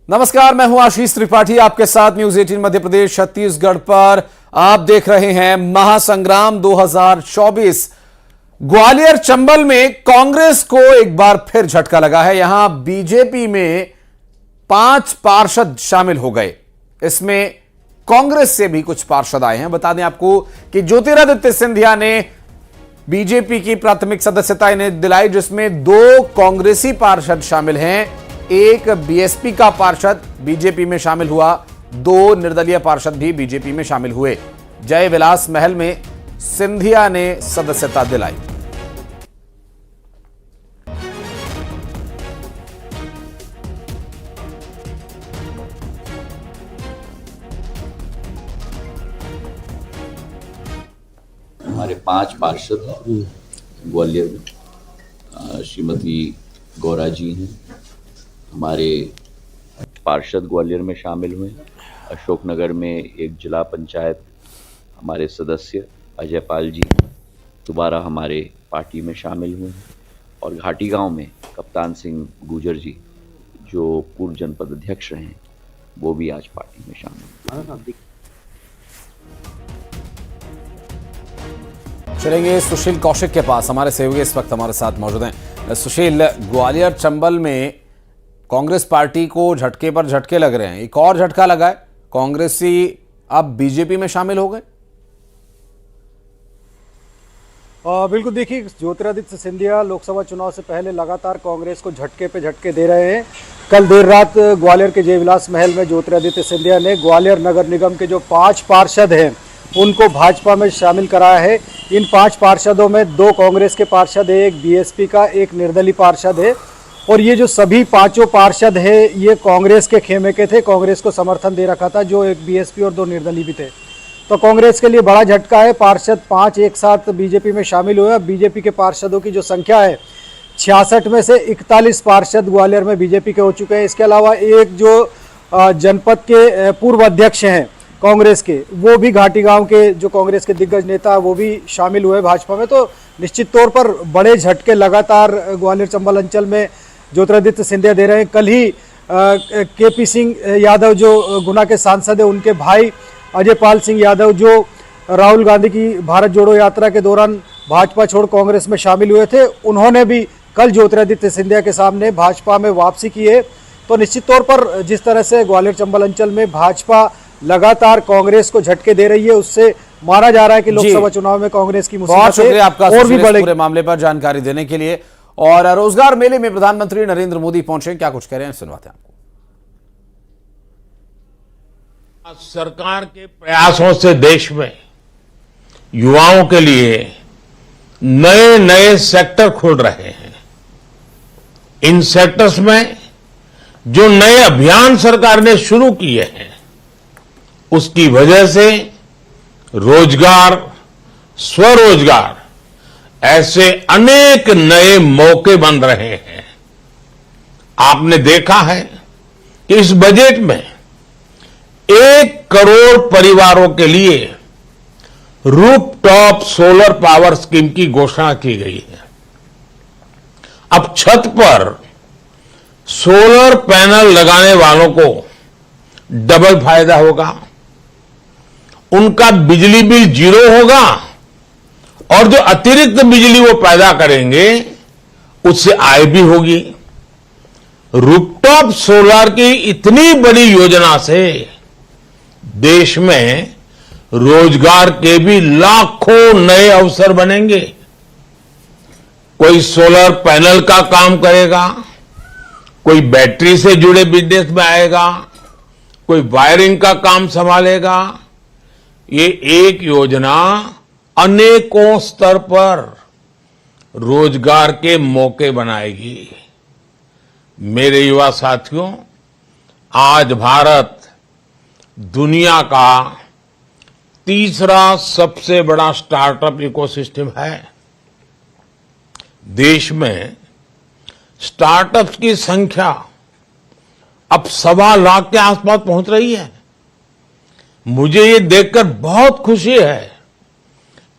नमस्कार, मैं हूं आशीष त्रिपाठी आपके साथ न्यूज 18 मध्य प्रदेश छत्तीसगढ़ पर। आप देख रहे हैं महासंग्राम 2024। ग्वालियर चंबल में कांग्रेस को एक बार फिर झटका लगा है। यहां बीजेपी में 5 पार्षद शामिल हो गए। इसमें कांग्रेस से भी कुछ पार्षद आए हैं। बता दें आपको कि ज्योतिरादित्य सिंधिया ने बीजेपी की प्राथमिक सदस्यता इन्हें दिलाई, जिसमें 2 कांग्रेसी पार्षद शामिल हैं। एक बीएसपी का पार्षद बीजेपी में शामिल हुआ, 2 निर्दलीय पार्षद भी बीजेपी में शामिल हुए। जय विलास महल में सिंधिया ने सदस्यता दिलाई। हमारे 5 पार्षद ग्वालियर में श्रीमती गौरा जी हैं, हमारे पार्षद ग्वालियर में शामिल हुए। अशोकनगर में एक जिला पंचायत हमारे सदस्य अजय पाल जी दोबारा हमारे पार्टी में शामिल हुए हैं, और घाटी गांव में कप्तान सिंह गुजर जी जो पूर्व जनपद अध्यक्ष रहे हैं, वो भी आज पार्टी में शामिल हुए। चलेंगे सुशील कौशिक के पास, हमारे सहयोगी इस वक्त हमारे साथ मौजूद हैं। सुशील, ग्वालियर चंबल में कांग्रेस पार्टी को झटके पर झटके लग रहे हैं। एक और झटका लगा है, कांग्रेसी अब बीजेपी में शामिल हो गए। बिल्कुल, देखिए, ज्योतिरादित्य सिंधिया लोकसभा चुनाव से पहले लगातार कांग्रेस को झटके पे झटके दे रहे हैं। कल देर रात ग्वालियर के जय विलास महल में ज्योतिरादित्य सिंधिया ने ग्वालियर नगर निगम के जो 5 पार्षद हैं उनको भाजपा में शामिल कराया है। इन 5 पार्षदों में 2 कांग्रेस के पार्षद है, एक बीएसपी का, एक निर्दलीय पार्षद है। और ये जो सभी 5 पार्षद है ये कांग्रेस के खेमे के थे, कांग्रेस को समर्थन दे रखा था, जो एक बीएसपी और 2 निर्दलीय भी थे। तो कांग्रेस के लिए बड़ा झटका है। पार्षद 5 एक साथ बीजेपी में शामिल हुए। बीजेपी के पार्षदों की जो संख्या है 66 में से 41 पार्षद ग्वालियर में बीजेपी के हो चुके हैं। इसके अलावा एक जो जनपद के पूर्व अध्यक्ष हैं कांग्रेस के, वो भी घाटी गांव के जो कांग्रेस के दिग्गज नेता वो भी शामिल हुए भाजपा में। तो निश्चित तौर पर बड़े झटके लगातार ग्वालियर चंबल अंचल में ज्योतिरादित्य सिंधिया दे रहे हैं। कल ही केपी सिंह यादव जो गुना के सांसद है, उनके भाई अजय पाल सिंह यादव जो राहुल गांधी की भारत जोड़ो यात्रा के दौरान भाजपा छोड़ कांग्रेस में शामिल हुए थे, उन्होंने भी कल ज्योतिरादित्य सिंधिया के सामने भाजपा में वापसी की है। तो निश्चित तौर पर जिस तरह से ग्वालियर चंबल अंचल में भाजपा लगातार कांग्रेस को झटके दे रही है, उससे माना जा रहा है कि लोकसभा चुनाव में कांग्रेस की बहुत शुक्रिया आपका और भी बड़े पूरे मामले पर जानकारी देने के लिए। और रोजगार मेले में प्रधानमंत्री नरेंद्र मोदी पहुंचे, क्या कुछ कह रहे हैं सुनवाते हैं आपको। सरकार के प्रयासों से देश में युवाओं के लिए नए नए सेक्टर खुल रहे हैं। इन सेक्टर्स में जो नए अभियान सरकार ने शुरू किए हैं, उसकी वजह से रोजगार, स्वरोजगार, ऐसे अनेक नए मौके बन रहे हैं। आपने देखा है कि इस बजट में 1 करोड़ परिवारों के लिए रूफटॉप सोलर पावर स्कीम की घोषणा की गई है। अब छत पर सोलर पैनल लगाने वालों को डबल फायदा होगा, उनका बिजली बिल 0 होगा, और जो अतिरिक्त बिजली वो पैदा करेंगे उससे आय भी होगी। रूफटॉप सोलर की इतनी बड़ी योजना से देश में रोजगार के भी लाखों नए अवसर बनेंगे। कोई सोलर पैनल का काम करेगा, कोई बैटरी से जुड़े बिजनेस में आएगा, कोई वायरिंग का काम संभालेगा। ये एक योजना अनेकों स्तर पर रोजगार के मौके बनाएगी। मेरे युवा साथियों, आज भारत दुनिया का तीसरा सबसे बड़ा स्टार्टअप इकोसिस्टम है। देश में स्टार्टअप्स की संख्या अब 1.25 लाख के आसपास पहुंच रही है। मुझे ये देखकर बहुत खुशी है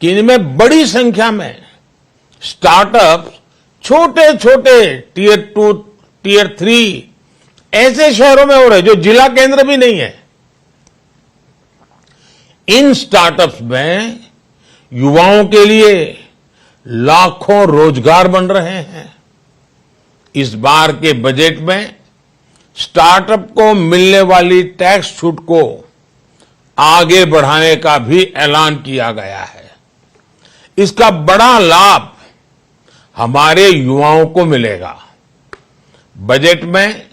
कि इनमें बड़ी संख्या में स्टार्टअप छोटे छोटे टियर 2, टियर 3 ऐसे शहरों में हो रहे जो जिला केंद्र भी नहीं है। इन स्टार्टअप्स में युवाओं के लिए लाखों रोजगार बन रहे हैं। इस बार के बजट में स्टार्टअप को मिलने वाली टैक्स छूट को आगे बढ़ाने का भी ऐलान किया गया है। इसका बड़ा लाभ हमारे युवाओं को मिलेगा। बजट में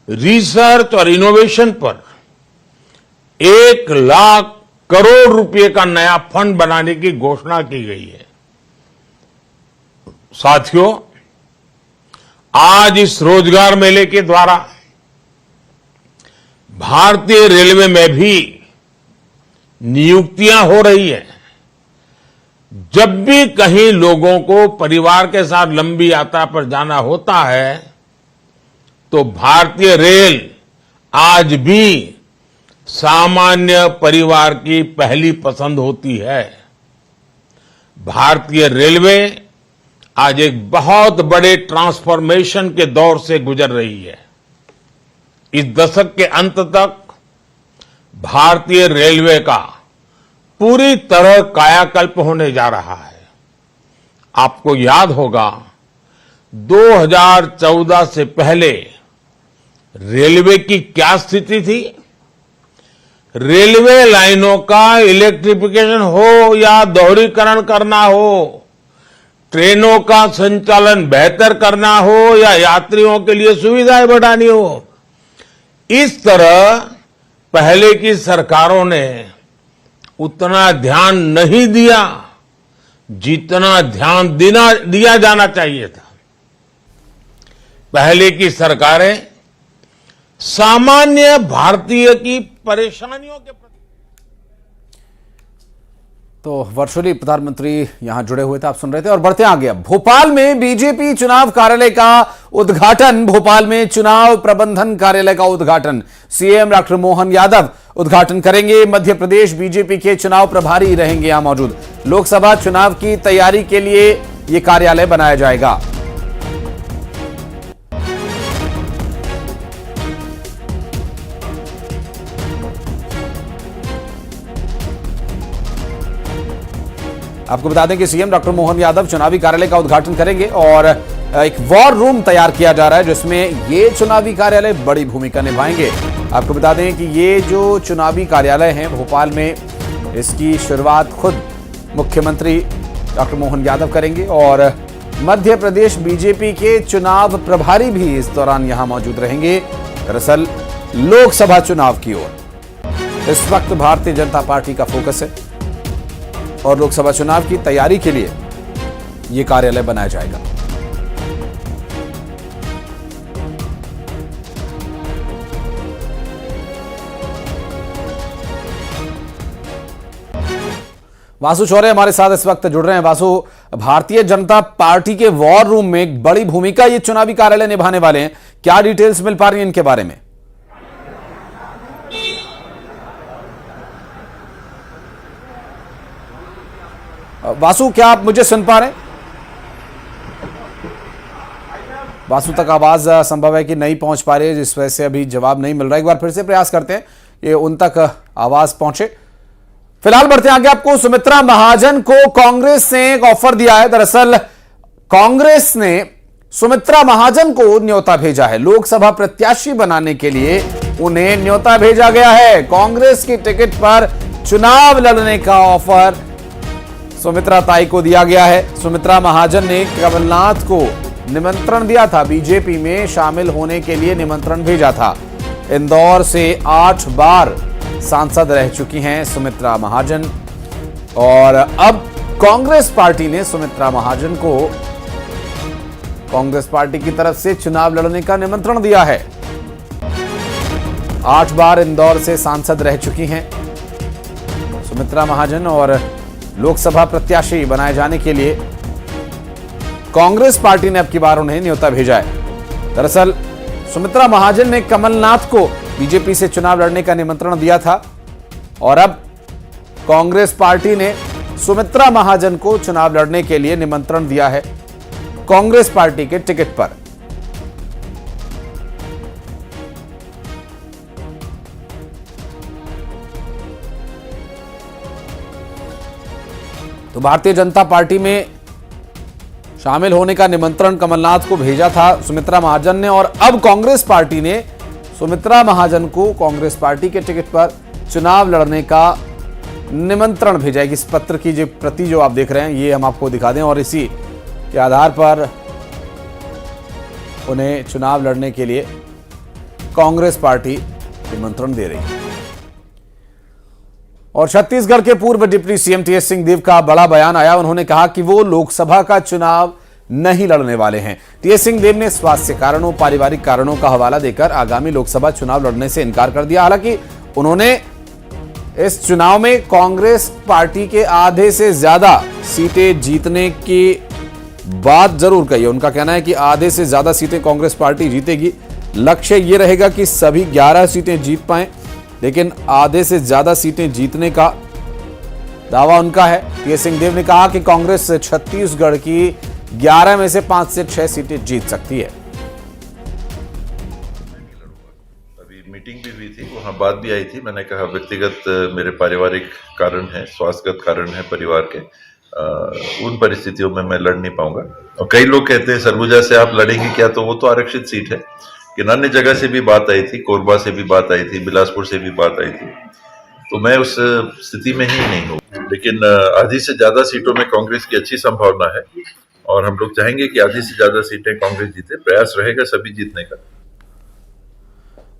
रिसर्च और इनोवेशन पर 1 लाख करोड़ रुपए का नया फंड बनाने की घोषणा की गई है। साथियों, आज इस रोजगार मेले के द्वारा भारतीय रेलवे में भी नियुक्तियां हो रही हैं। जब भी कहीं लोगों को परिवार के साथ लंबी यात्रा पर जाना होता है तो भारतीय रेल आज भी सामान्य परिवार की पहली पसंद होती है। भारतीय रेलवे आज एक बहुत बड़े ट्रांसफॉर्मेशन के दौर से गुजर रही है। इस दशक के अंत तक भारतीय रेलवे का पूरी तरह कायाकल्प होने जा रहा है। आपको याद होगा 2014 से पहले रेलवे की क्या स्थिति थी। रेलवे लाइनों का इलेक्ट्रिफिकेशन हो या दोहरीकरण करना हो, ट्रेनों का संचालन बेहतर करना हो या यात्रियों के लिए सुविधाएं बढ़ानी हो, इस तरह पहले की सरकारों ने उतना ध्यान नहीं दिया जितना ध्यान दिया जाना चाहिए था। पहले की सरकारें सामान्य भारतीय की परेशानियों के प्रति। तो वर्चुअली प्रधानमंत्री यहां जुड़े हुए थे, आप सुन रहे थे। और बढ़ते आगे, भोपाल में बीजेपी चुनाव कार्यालय का उद्घाटन। भोपाल में चुनाव प्रबंधन कार्यालय का उद्घाटन सीएम डॉक्टर मोहन यादव उद्घाटन करेंगे। मध्य प्रदेश बीजेपी के चुनाव प्रभारी रहेंगे यहां मौजूद। लोकसभा चुनाव की तैयारी के लिए यह कार्यालय बनाया जाएगा। आपको बता दें कि सीएम डॉक्टर मोहन यादव चुनावी कार्यालय का उद्घाटन करेंगे और एक वॉर रूम तैयार किया जा रहा है जिसमें ये चुनावी कार्यालय बड़ी भूमिका निभाएंगे। आपको बता दें कि ये जो चुनावी कार्यालय है भोपाल में, इसकी शुरुआत खुद मुख्यमंत्री डॉक्टर मोहन यादव करेंगे और मध्य प्रदेश बीजेपी के चुनाव प्रभारी भी इस दौरान यहां मौजूद रहेंगे। दरअसल लोकसभा चुनाव की ओर इस वक्त भारतीय जनता पार्टी का फोकस है और लोकसभा चुनाव की तैयारी के लिए यह कार्यालय बनाया जाएगा। वासु चौरे हमारे साथ इस वक्त जुड़ रहे हैं। वासु, भारतीय जनता पार्टी के वॉर रूम में एक बड़ी भूमिका ये चुनावी कार्यालय निभाने वाले हैं, क्या डिटेल्स मिल पा रही हैं इनके बारे में? वासु, क्या आप मुझे सुन पा रहे हैं? वासु तक आवाज संभव है कि नहीं पहुंच पा रही है, जिस वजह से अभी जवाब नहीं मिल रहा है। एक बार फिर से प्रयास करते हैं कि उन तक आवाज पहुंचे। फिलहाल बढ़ते आगे, आपको सुमित्रा महाजन को कांग्रेस ने एक ऑफर दिया है। दरअसल कांग्रेस ने सुमित्रा महाजन को न्योता भेजा है। लोकसभा प्रत्याशी बनाने के लिए उन्हें न्योता भेजा गया है। कांग्रेस की टिकट पर चुनाव लड़ने का ऑफर सुमित्रा ताई को दिया गया है। सुमित्रा महाजन ने कमलनाथ को निमंत्रण दिया था, बीजेपी में शामिल होने के लिए निमंत्रण भेजा था। इंदौर से 8 बार सांसद रह चुकी हैं सुमित्रा महाजन और अब कांग्रेस पार्टी ने सुमित्रा महाजन को कांग्रेस पार्टी की तरफ से चुनाव लड़ने का निमंत्रण दिया है। 8 बार इंदौर से सांसद रह चुकी हैं सुमित्रा महाजन और लोकसभा प्रत्याशी बनाए जाने के लिए कांग्रेस पार्टी ने अब की बार उन्हें न्योता भेजा है। दरअसल सुमित्रा महाजन ने कमलनाथ को बीजेपी से चुनाव लड़ने का निमंत्रण दिया था और अब कांग्रेस पार्टी ने सुमित्रा महाजन को चुनाव लड़ने के लिए निमंत्रण दिया है कांग्रेस पार्टी के टिकट पर। तो भारतीय जनता पार्टी में शामिल होने का निमंत्रण कमलनाथ को भेजा था सुमित्रा महाजन ने, और अब कांग्रेस पार्टी ने सुमित्रा महाजन को कांग्रेस पार्टी के टिकट पर चुनाव लड़ने का निमंत्रण भेजा है। इस पत्र की जो प्रति जो आप देख रहे हैं ये हम आपको दिखा दें, और इसी के आधार पर उन्हें चुनाव लड़ने के लिए कांग्रेस पार्टी निमंत्रण दे रही है। और छत्तीसगढ़ के पूर्व डिप्टी सीएम टीएस सिंहदेव का बड़ा बयान आया। उन्होंने कहा कि वो लोकसभा का चुनाव नहीं लड़ने वाले हैं। टीएस सिंहदेव ने स्वास्थ्य कारणों, पारिवारिक कारणों का हवाला देकर आगामी लोकसभा चुनाव लड़ने से इनकार कर दिया। हालांकि उन्होंने इस चुनाव में कांग्रेस पार्टी के आधे से ज्यादा सीटें जीतने की बात जरूर कही है। उनका कहना है कि आधे से ज्यादा सीटें कांग्रेस पार्टी जीतेगी। लक्ष्य ये रहेगा कि सभी 11 सीटें जीत पाएं, लेकिन आधे से ज्यादा सीटें जीतने का दावा उनका है। टीएस सिंहदेव ने कहा कि कांग्रेस छत्तीसगढ़ की 11 में से 5 से 6 सीटें जीत सकती है। अभी मीटिंग भी हुई थी, वहाँ बात भी आई थी। मैंने कहा व्यक्तिगत मेरे पारिवारिक कारण है, स्वास्थ्यगत कारण है परिवार के, उन परिस्थितियों में मैं लड़ नहीं पाऊंगा। और कई लोग कहते हैं सरगुजा से आप लड़ेंगे क्या, तो वो तो आरक्षित सीट है। कि अन्य जगह से भी बात आई थी, कोरबा से भी बात आई थी, बिलासपुर से भी बात आई थी, तो मैं उस स्थिति में ही नहीं हूँ। लेकिन आधी से ज्यादा सीटों में कांग्रेस की अच्छी संभावना है और हम लोग चाहेंगे कि आधी से ज्यादा सीटें कांग्रेस जीते। प्रयास रहेगा सभी जीतने का।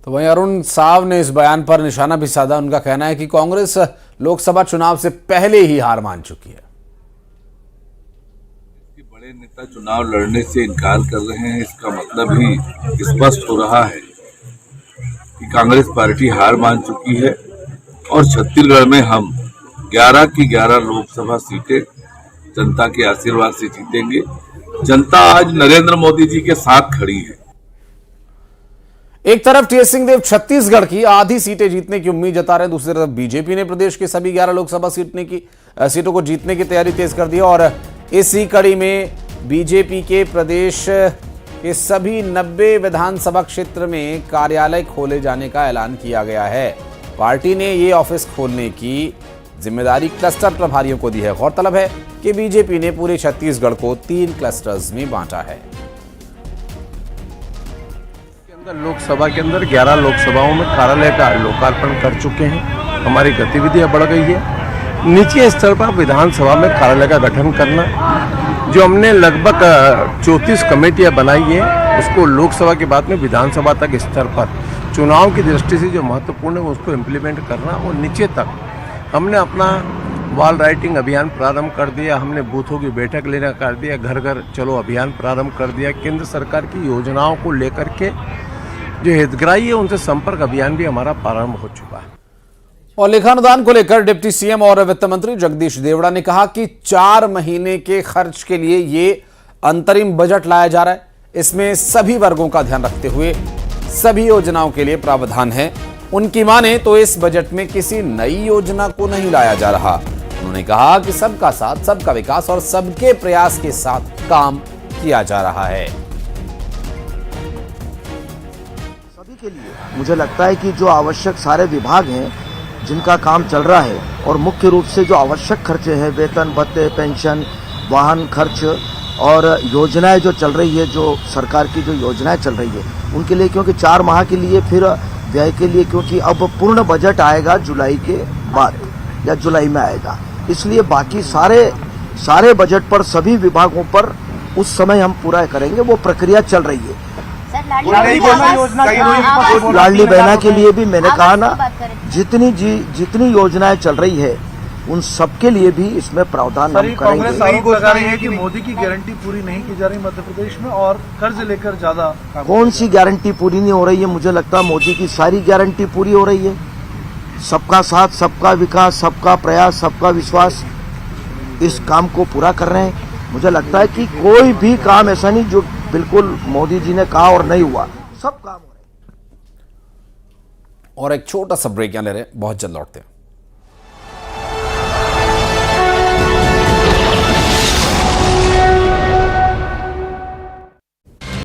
तो वहीं अरुण साव ने इस बयान पर निशाना भी साधा। उनका कहना है कि कांग्रेस लोकसभा चुनाव से पहले ही हार मान चुकी है। बड़े नेता चुनाव लड़ने से इनकार कर रहे हैं, इसका मतलब ही स्पष्ट हो रहा है कि कांग्रेस पार्टी हार मान चुकी है और छत्तीसगढ़ में हम 11 की 11 लोकसभा सीटें जनता के आशीर्वाद से जीतेंगे। जनता आज नरेंद्र मोदी जी के साथ खड़ी है। एक तरफ टीएस सिंहदेव छत्तीसगढ़ की आधी सीटें जीतने की उम्मीद जता रहे हैं, दूसरी तरफ बीजेपी ने प्रदेश के सभी 11 लोकसभा सीटों को जीतने की तैयारी तेज कर दी है। और इसी कड़ी में बीजेपी के प्रदेश के सभी 90 विधानसभा क्षेत्र में कार्यालय खोले जाने का ऐलान किया गया है। पार्टी ने ये ऑफिस खोलने की जिम्मेदारी क्लस्टर प्रभारियों को दी है। गौरतलब है कि बीजेपी ने पूरे छत्तीसगढ़ को 3 क्लस्टर्स में बांटा है। लोकसभा के अंदर 11 लोकसभाओं में कार्यालय का लोकार्पण कर चुके हैं। हमारी गतिविधियां बढ़ गई है। निचले स्तर पर विधानसभा में कार्यालय का गठन करना, जो हमने लगभग 34 कमेटियां बनाई है, उसको लोकसभा के बाद में विधानसभा तक स्तर पर चुनाव की दृष्टि से जो महत्वपूर्ण है उसको इम्प्लीमेंट करना, और नीचे तक हमने अपना वॉल राइटिंग अभियान प्रारंभ कर दिया। हमने बूथों की बैठक लेना कर दिया, घर घर चलो अभियान प्रारंभ कर दिया। केंद्र सरकार की योजनाओं को लेकर के जो हितग्राही है उनसे संपर्क अभियान भी हमारा प्रारंभ हो चुका है। और लेखानुदान को लेकर डिप्टी सीएम और वित्त मंत्री जगदीश देवड़ा ने कहा कि 4 महीने के खर्च के लिए ये अंतरिम बजट लाया जा रहा है। इसमें सभी वर्गों का ध्यान रखते हुए सभी योजनाओं के लिए प्रावधान है। उनकी माने तो इस बजट में किसी नई योजना को नहीं लाया जा रहा। उन्होंने कहा कि सबका साथ, सबका विकास और सबके प्रयास के साथ काम किया जा रहा है। सभी के लिए मुझे लगता है कि जो आवश्यक सारे विभाग हैं जिनका काम चल रहा है, और मुख्य रूप से जो आवश्यक खर्चे हैं, वेतन भत्ते, पेंशन, वाहन खर्च और योजनाएं जो चल रही है, जो सरकार की जो योजनाएं चल रही है उनके लिए, क्योंकि 4 माह के लिए फिर व्यय के लिए, क्योंकि अब पूर्ण बजट आएगा जुलाई के बाद या जुलाई में आएगा, इसलिए बाकी सारे बजट पर सभी विभागों पर उस समय हम पूरा करेंगे। वो प्रक्रिया चल रही है। लाडली बहना के लिए भी मैंने कहा ना, जितनी योजनाएं चल रही है उन सबके लिए भी इसमें प्रावधान हम करेंगे। कांग्रेस आरोप लगा रही है कि मोदी की गारंटी पूरी नहीं की जा रही मध्य प्रदेश में और कर्ज लेकर ज्यादा। कौन सी गारंटी पूरी नहीं हो रही है? मुझे लगता है मोदी की सारी गारंटी पूरी हो रही है। सबका साथ, सबका विकास, सबका प्रयास, सबका विश्वास, इस काम को पूरा कर रहे हैं। मुझे लगता है कि कोई भी काम ऐसा नहीं जो बिल्कुल मोदी जी ने कहा और नहीं हुआ, सब काम हो रहे हैं। और एक छोटा सा ब्रेक यहाँ ले रहे हैं, बहुत जल्द लौटते हैं।